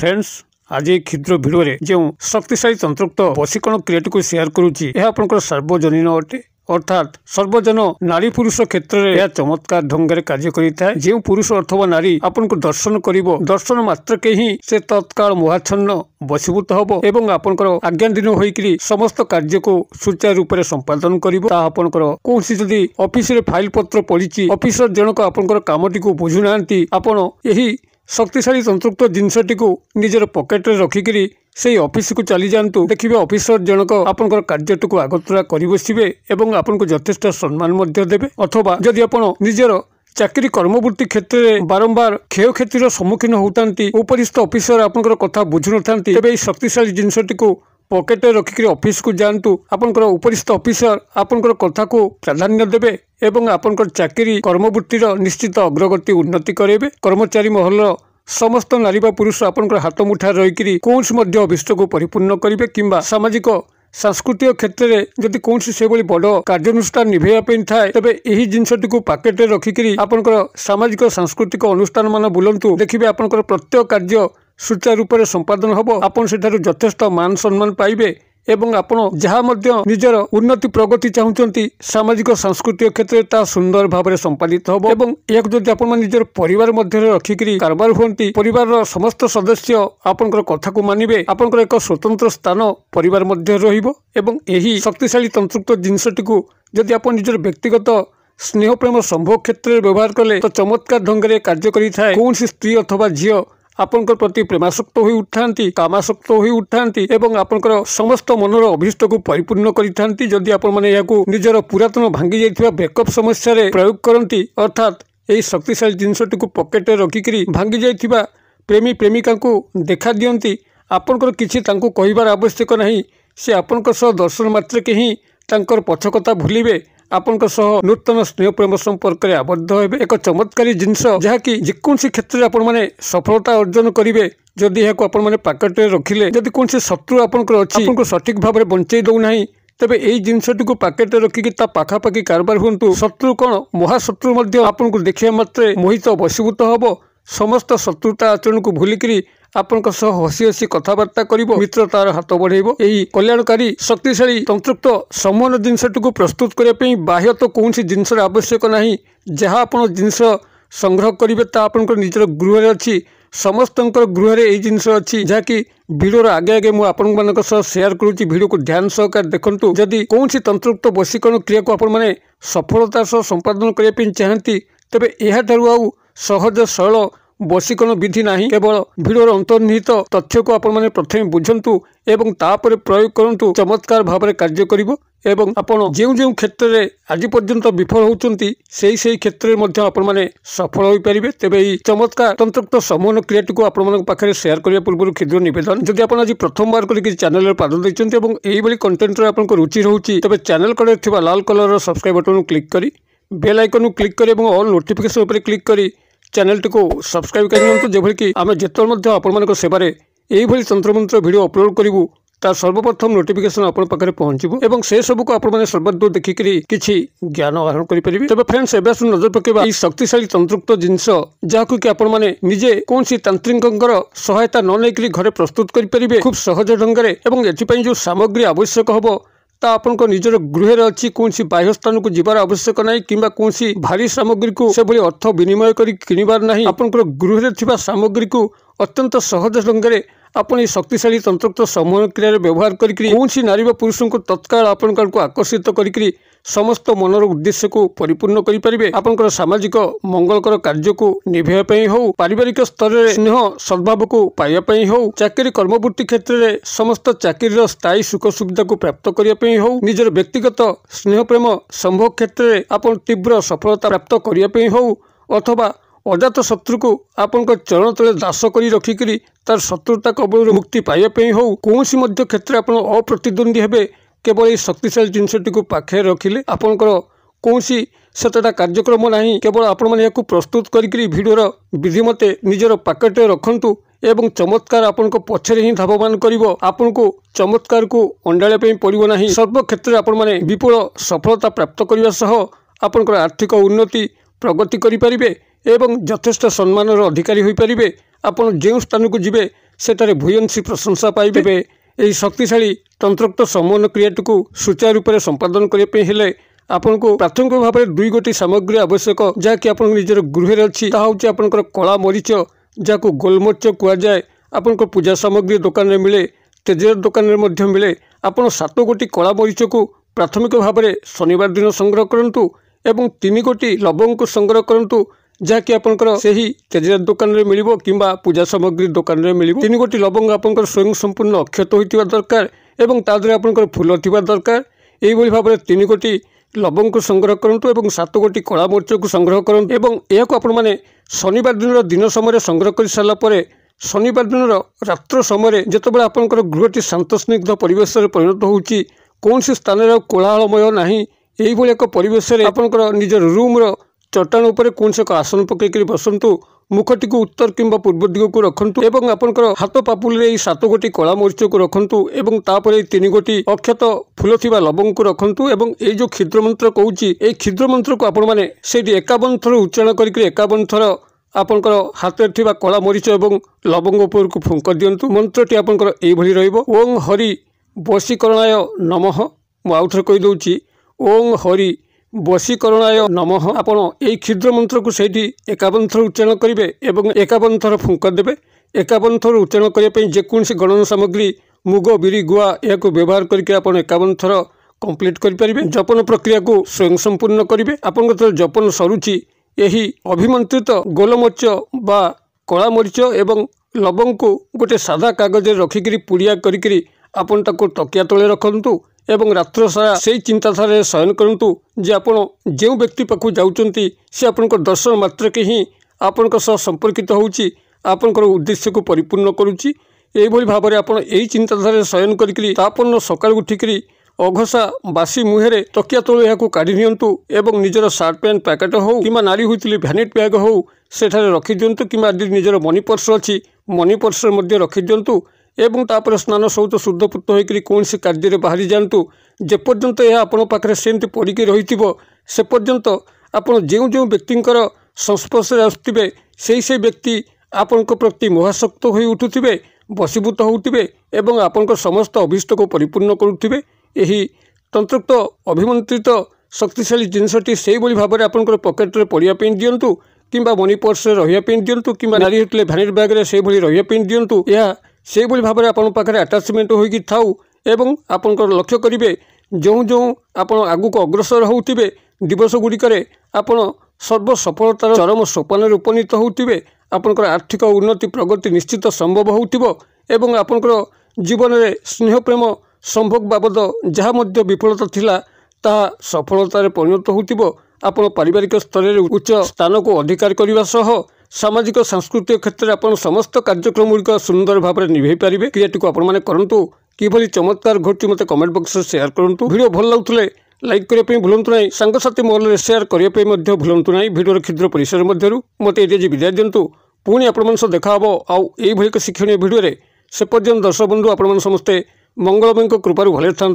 Friends आज क्षुद्र video जो शक्तिशाली तंत्रोक्त वशीकरण क्रियाटी को शेयर करुच्ची यह आपंकर सार्वजनीन अटे अर्थात सर्वजन नारी पुरुष क्षेत्र में यह चमत्कार ढंग से कार्य करिଥାଏ। जो पुरुष अथवा नारी आपन को दर्शन करिवो दर्शन मात्र के ही से तत्काल मोहाच्छन्न वशीभूत हबो एवं आपनकर आज्ञाधीन होइकरी समस्त कार्य को सुचारू रूप से संपादन करिवो। ता आपनकर कोनसी जदि ऑफिस रे फाइल पत्र पड़ीची ऑफिसर जनक आपनकर कामटी को बुझु नांती आपण एही शक्तिशाली तंत्रोक्त जिनसटी को निजर पकेट रे रखिकरी से ऑफिस को चली जातु देखिए ऑफिसर जनक आपनकर कार्यटी को आगतरा कर बसवे एवं आपन को यथेष्ट सम्मान देवे अथवा जदि आपण निजर चाकरी कर्मवृत्ति क्षेत्र में बारंबार क्षय क्षतिर सम्मुखीन होती उपरिस्थ ऑफिसर आपनकर कथा बुझु न तेज शक्तिशाली जिनसटी को पकेट रखिक ऑफिस को जातु आपनकर उपरिस्थ ऑफिसर आपनकर कथा को प्राधान्य देवे एवं आपनकर चाकरी कर्मवृत्तिर निश्चित अग्रगति उन्नति करेबे। कर्मचारी महल समस्त नारी बा पुरुष आपनकर हाथ मुठा रहीकरी कौन अभिष्ट को परिपूर्ण करेंगे किंबा सामाजिक सांस्कृतिक क्षेत्र में जदि कौन से बड़ कार्यानुष्ठान निभेवाई थाए तेज यही जिनसटी को पकेट रखिक आपनकर सामाजिक सांस्कृतिक अनुष्ठान मान बुलंतु देखिए आपनकर प्रत्येक कार्य सुचारू रूप से संपादन हम आपन सेठारु यथेष्ट मान सम्मान पाइबे एवं आपण जहाँ निजर उन्नति प्रगति चाहूँगी सामाजिक सांस्कृतिक क्षेत्र में सुंदर भाव में संपादित हम एवं एक जब आप निजर परिवार मध्य रखिकी कारबार हुंती परिवार समस्त सदस्य आपनकर कथा को मानिबे आपनकर एक स्वतंत्र स्थान परिवार मध्य रहिबो एवं यही शक्तिशाली तंत्रोक्त जिनसटी को जदि आप निजर व्यक्तिगत स्नेह प्रेम संभोग क्षेत्र में व्यवहार कले तो चमत्कार ढंग से कार्य करिଥାଏ। कौन स्त्री अथवा झील आपनकर प्रति प्रेमासक्त हो उठाती कामासक्त हो उठाती एवं आपनकर समस्त मनर अभिष्ट को परिपूर्ण करिथांती जदि आपण माने याकू निजर पुरातन भांगी जाइथिबा ब्रेकअप समस्या रे प्रयोग करती अर्थात यही शक्तिशाली जिनसटी को पकेट रखिकरी भांगी जाइथिबा प्रेमी प्रेमिका को देखा दियंती आपनकर किछि तांको कहिबार आवश्यक नहीं से आपनकर सह दर्शन मात्र के ही तांकर पछकथा भूलिबे आपनकर सह नूतन स्नेह प्रेम संपर्क में आबद्ध हेबे। एक चमत्कारी जिनस जहाँकि जेकोसी क्षेत्र में आपण माने सफलता अर्जन करेंगे जदि यह आपण माने पकेट रखिले जदि कौन शत्रु आपनकर अछि आपनको सठिक भाव में बंचई दौना तेबे यही जिनसटी को पकेट रखिकी ता पाखापाखि कारबार हुंतु शत्रु कौन महाशत्रु मध्य आपनको देखिया मात्रे मोहित वशीभूत हब समस्त शत्रुता आचरण को भूलिकी आपनक सह हसी हसी कथबार्ता करिवो मित्रतार हाथ बढ़ेबो। यही कल्याणकारी शक्तिशाली तंत्रोक्त सम्मान जिनसटी को प्रस्तुत करने पे बाह्य तो कौन सी जिनसर आवश्यक नहीं जहाँ आप जिनस संग्रह करेंगे ता आपनकर निजर गृह अच्छी समस्त गृह यही जिनस अच्छी जहाँकि भिडियोर आगे आगे मुझे शेयर करुच्ची भिडियो को ध्यान सहकार देखंतु जदि कौन सी तंत्रोक्त वशीकरण क्रिया को आपण माने सफलता सह संपादन करने चाहती तेबे यह आउ सहज सरल वशीकरण विधि नहीं केवल भिडियोर अंतर्निहित तथ्य को आपण माने प्रथम बुझंतु एवं तापर प्रयोग करंतु चमत्कार भाव में कार्य करिवो एवं आपण जो क्षेत्र में आज पर्यंत विफल होउचंती सेही क्षेत्र में आपण माने सफल हो पारिबे। तेबे ई चमत्कार तंत्रोक्त सम्मान क्रियाटी को आपण मानक पाखरे शेयर करिया पूर्व क्षुद्र निवेदन जदि आपण आज प्रथम बार करिक चैनल रे पाद दैचंती एवं एही भली कंटेंट रे आपनको रुचि रहउची तेबे चैनल कड़े थिबा लाल कलर रो सब्सक्राइब बटन को क्लिक करी बेल आइकन को क्लिक करी एवं ऑल नोटिफिकेशन ऊपर क्लिक करी चैनल टी को सब्सक्राइब कर जेभली कि आम जिते आपण सेवार यही तंत्रमंत्र वीडियो अपलोड करूँ तार सर्वप्रथम नोटिफिकेशन आपण पाखे पहुंचबो एवं से सब को आपण सर्वदूर देखिकी किसी ज्ञान आहरण करेंगे। तेज फ्रेंड्स एवं नजर पकेबा शक्तिशाली तंत्रोक्त जिनस जहाँकू कि आपण माने निजे कौन सी तांत्रिकंकर सहायता न लेकरी घरे प्रस्तुत करेंगे खूब सहज ढंग से एवं एथि जो सामग्री आवश्यक हम ता आपण निजर गृह अच्छी कौन सी बाह्य स्थान को जीवार आवश्यक नहीं किंबा कौन सी भारी सामग्री को से भली अर्थ विनिमय करी किनिबार नहीं आपनकर गृह थिबा सामग्री को अत्यंत सहज ढंग से आपण शक्तिशाली तंत्रोक्त सम्मान क्रिया व्यवहार करी कौन सी नारी पुरुष को तत्काल आपण को आकर्षित करी समस्त मनर उद्देश्य को परिपूर्ण करेंगे। आपनकर सामाजिक मंगलकर कार्य को निभेवाई हो पारिवारिक स्तर में स्नेह सद्भाव को पाइबापी हो चाकरी कर्मवृत्ति क्षेत्र में समस्त चाकरी स्थायी सुख सुविधा को प्राप्त करने हो निजर व्यक्तिगत स्नेह प्रेम संभोग क्षेत्र में आपन तीव्र सफलता प्राप्त करने हो अथवा अजात शत्रु को आपण चरण तले दास कर रखिकी तार शत्रुता कबल मुक्ति पाइबापी हो कौन सी क्षेत्र में आप अप्रतिद्वंदी हेबे केवल ये शक्तिशाली जिनसटी को पाखे रखिले आपनकर कौन सी सतटा कार्यक्रम नहीं केवल आपण माने याकू प्रस्तुत करी भिडियोर विधि मते निजर पकेट रखंतु एवं चमत्कार आपण पछरे ही धावमान करिवो आपनको चमत्कार को अंडाळिया पे पड़िबो नाही सर्व क्षेत्र आपण माने विपुल सफलता प्राप्त करबा सह आपनकर आर्थिक उन्नति प्रगति करि परिबे एवं यथेष्ट सम्मान अधिकारी होई परिबे। आपण जो स्थान को जिबे सेठारे भूयसी प्रशंसा पाइबे। यही शक्तिशाली तंत्रोक्त समन्वय क्रियाटी को सुचारू रूप से संपादन करने आपन को प्राथमिक भाव में 2 गोटी सामग्री आवश्यक जहाँकि आप निजर गृह अच्छी आपंकर कला मरीच जहाँ गोलमरीच कहुए। आपन को पूजा सामग्री दुकान में मिले, तेजर दुकान में मिले। आपन 7 गोटी कला मरीच को प्राथमिक भाव में शनिवार दिन संग्रह करूँ एवं 3 गोटी लवंग को संग्रह करूँ जहाँकि आपंकर से ही तेजर दुकान में मिल कि पूजा सामग्री दुकान में मिल। 3 गोटी लवंग आपंकर स्वयं संपूर्ण अक्षत होता दरकार एवं तादरे आपंकर फूल थिबा दरकार। यही भाव में 3 गोटी लवंग को संग्रह करूँ एवं 7 गोटी कला मरीच को संग्रह करूँ एवं यह आपने शनिवार दिन समय संग्रह कर सारापर शनिवार दिन रात्र समय जितेबाला आपंकर गृहटी शांत स्निग्ध परिवेश परिणत होउची, कौन सी स्थान कोलाहलमय नाही, यही भाई एक परिवेश आपंकर निजर रूम्र चट्टान उपर कौन से एक आसन पकईकरी बसतु, मुखटी को उत्तर किंबा पूर्व दिग को रखु एवं आपंकर हाथ पापुल 7 गोटी कला मरीच को रखु एवं तापर 3 गोटी अक्षत फूल थिबा लवंग को रखु एवं ये जो क्षुद्र मंत्र कहूँ ये क्षुद्र मंत्र को आपण मैंने से 51 थर उच्चारण करके 51 थर आपंकर हाथ में कला मरीच और लवंग उपर को फुंक दिंतु। मंत्रटी आपंकर यही रहिबो ओं हरि वशीकरणाय नमः। मु आउ थरे कहि दउची ओं हरि वशीकरणाय नमः। आपण यही क्षुद्र मंत्र को सेठी 51 थर उच्चारण करेंगे एवं 51 थर फुंक देवे। 51 थर उच्चारण करने जेकोसी गणना सामग्री मुग बिरी गुआ या व्यवहार करके आप 51 थर कंप्लीट करें। जपन प्रक्रिया को स्वयं संपूर्ण करेंगे। आपन जपन सरुची यही अभिमंत्रित गोलमरीच बा कला मरीच एवं लवंग को गोटे सादा कागज रखिकी पुड़िया करी आपन ताको तकिया तले रखंतु एवं रात्र सारा से चिंताधारा शयन करूँ जे आपण जो व्यक्ति पाखु जाउचंती से आपनकर दर्शन मात्रके ही आपनकर सह संपर्कित होउची, आपनकर उद्देश्य को परिपूर्ण करुची। एभली भाव में आपन एही चिंताधारा शयन करी तापन सकाळ उठिकरी अघसा बासी मुहेरे तकिया तले या काढ़ी नियंतु एवं निजर सार्ट पैंट पैकेट हो कि नारी होती भैनिट बैग हो सेठारे रखी दिंतु कि निजर मनी पर्स अच्छी मनी पर्स रखी दिंतु एवं तापर स्नान सहित शुद्धपुत होकर कौन से कार्य बाहरी जातु। जेपर्यंत यह आपण पाखे सेमती पड़िक रही से पर्यंत आपड़ जो जो व्यक्तिंकर संस्पर्श आसुवे से व्यक्ति आपण प्रति मोहासक्त हो उठुवे, वशीभूत होते एवं आपण समस्त अभीष्ट को परिपूर्ण करुवे। यही तंत्रोक्त अभिमंत्रित शक्तिशाली जिनसटी से भाव में आपंकर पकेट्रे पड़ापी दिंतु कि मनी पर्स रही दिंतु कि नारी होते भैनिट बैग्रे से रही दिंतु। यह से भाव में आपन पाखे आटाचमेंट होगी थाउ एवं आपंकर लक्ष्य करेंगे जो जो आप आगु को अग्रसर होते दिवस गुड़िक आपड़ सर्व सफलतार चरम सोपान उपनीत होते। आपंकर आर्थिक उन्नति प्रगति निश्चित संभव हो एवं आपंकर जीवन में स्नेह प्रेम संभोग बाबद जहाँ विफलता थिला ताहा सफलतार परिणत हो। आपण पारिवारिक स्तर में उच्च स्थान को अधिकार करने सह सामाजिक सांस्कृतिक क्षेत्र में आप समस्त कार्यक्रम गुड़िक सुंदर भाव में निभे पारे। क्रियाटी को आपण मैंने करूँ किभली चमत्कार घटी मत कमेंट बॉक्स में शेयर करूँ। वीडियो भल लगुले लाइक करने भूलु ना, सांगसाथी महल शेयर करने भूलु ना। वीडियो क्षुद्र परिसर मध्य मत ये विदाय दिंतु। पुणी आपण देखा आउ यही एक शिक्षणीय वीडियो से पर्यंत दर्शक बंधु आपण समस्ते मंगलमय कृपार भले था।